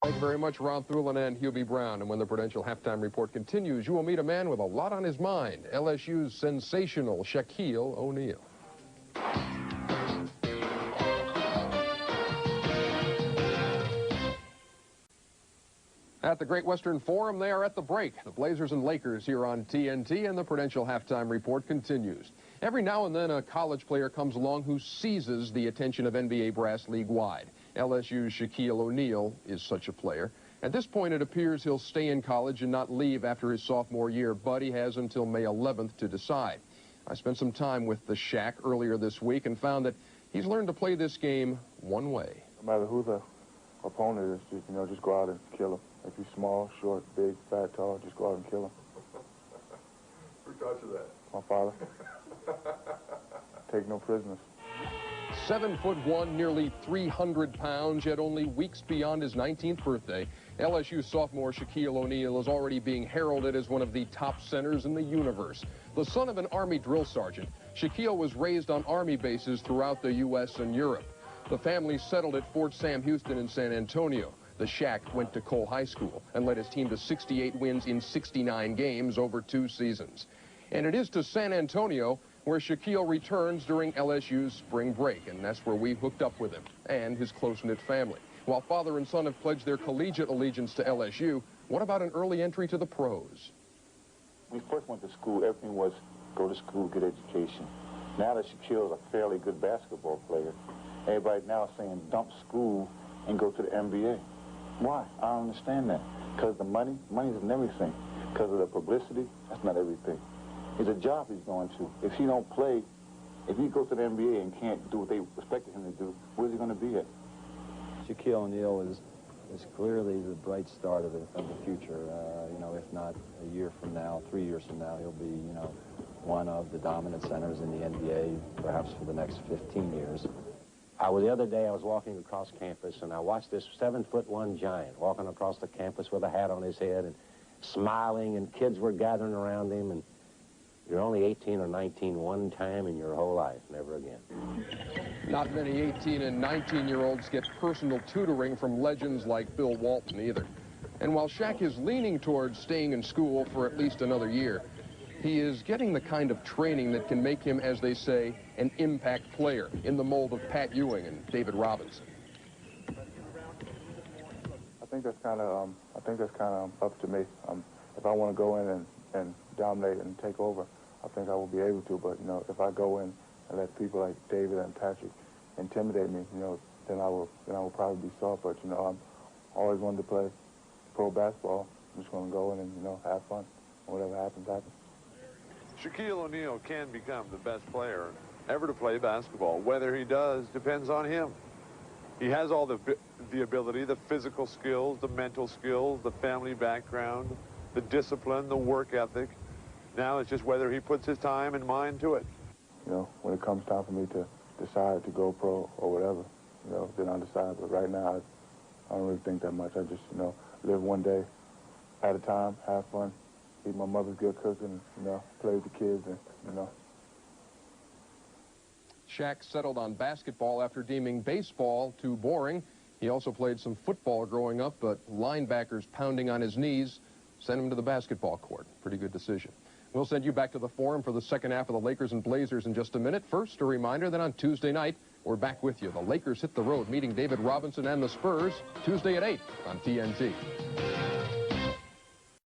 Thank you very much, Ron Thulin and Hubie Brown. And when the Prudential Halftime Report continues, you will meet a man with a lot on his mind, LSU's sensational Shaquille O'Neal. At the Great Western Forum, they are at the break. The Blazers and Lakers here on TNT, and the Prudential Halftime Report continues. Every now and then, a college player comes along who seizes the attention of NBA brass league-wide. LSU's Shaquille O'Neal is such a player. At this point, it appears he'll stay in college and not leave after his sophomore year, but he has until May 11th to decide. I spent some time with the Shaq earlier this week and found that he's learned to play this game one way. No matter who the opponent is, just go out and kill him. If he's small, short, big, fat, tall, just go out and kill him. Who taught you that? My father. Take no prisoners. 7'1", nearly 300 pounds, yet only weeks beyond his 19th birthday, LSU sophomore Shaquille O'Neal is already being heralded as one of the top centers in the universe. The son of an Army drill sergeant, Shaquille was raised on Army bases throughout the U.S. and Europe. The family settled at Fort Sam Houston in San Antonio. The Shaq went to Cole High School and led his team to 68 wins in 69 games over 2 seasons. And it is to San Antonio where Shaquille returns during LSU's spring break, and that's where we hooked up with him and his close-knit family. While father and son have pledged their collegiate allegiance to LSU, what about an early entry to the pros? When we first went to school, everything was go to school, get education. Now that Shaquille's a fairly good basketball player, everybody now is saying dump school and go to the NBA. Why? I don't understand that. Because the money isn't everything. Because of the publicity, that's not everything. It's a job he's going to. If he don't play, if he goes to the NBA and can't do what they expected him to do, where's he going to be at? Shaquille O'Neal is clearly the bright star of the future. If not a year from now, 3 years from now, he'll be, one of the dominant centers in the NBA, perhaps for the next 15 years. The other day I was walking across campus and I watched this 7'1" giant walking across the campus with a hat on his head and smiling, and kids were gathering around him. And you're only 18 or 19 one time in your whole life, never again. Not many 18 and 19-year-olds get personal tutoring from legends like Bill Walton either. And while Shaq is leaning towards staying in school for at least another year, he is getting the kind of training that can make him, as they say, an impact player in the mold of Pat Ewing and David Robinson. I think that's kind of up to me. If I want to go in and dominate and take over, I think I will be able to. But if I go in and let people like David and Patrick intimidate me, then I will probably be soft. But I'm always wanted to play pro basketball. I'm just going to go in and have fun. Whatever happens, happens. Shaquille O'Neal can become the best player ever to play basketball. Whether he does depends on him. He has all the ability, the physical skills, the mental skills, the family background, the discipline, the work ethic. Now it's just whether he puts his time and mind to it. When it comes time for me to decide to go pro or whatever, then I'll decide. But right now, I don't really think that much. I just, live one day at a time, have fun, eat my mother's good cooking, play with the kids, and, Shaq settled on basketball after deeming baseball too boring. He also played some football growing up, but linebackers pounding on his knees sent him to the basketball court. Pretty good decision. We'll send you back to the Forum for the second half of the Lakers and Blazers in just a minute. First, a reminder that on Tuesday night, we're back with you. The Lakers hit the road, meeting David Robinson and the Spurs Tuesday at 8 on TNT.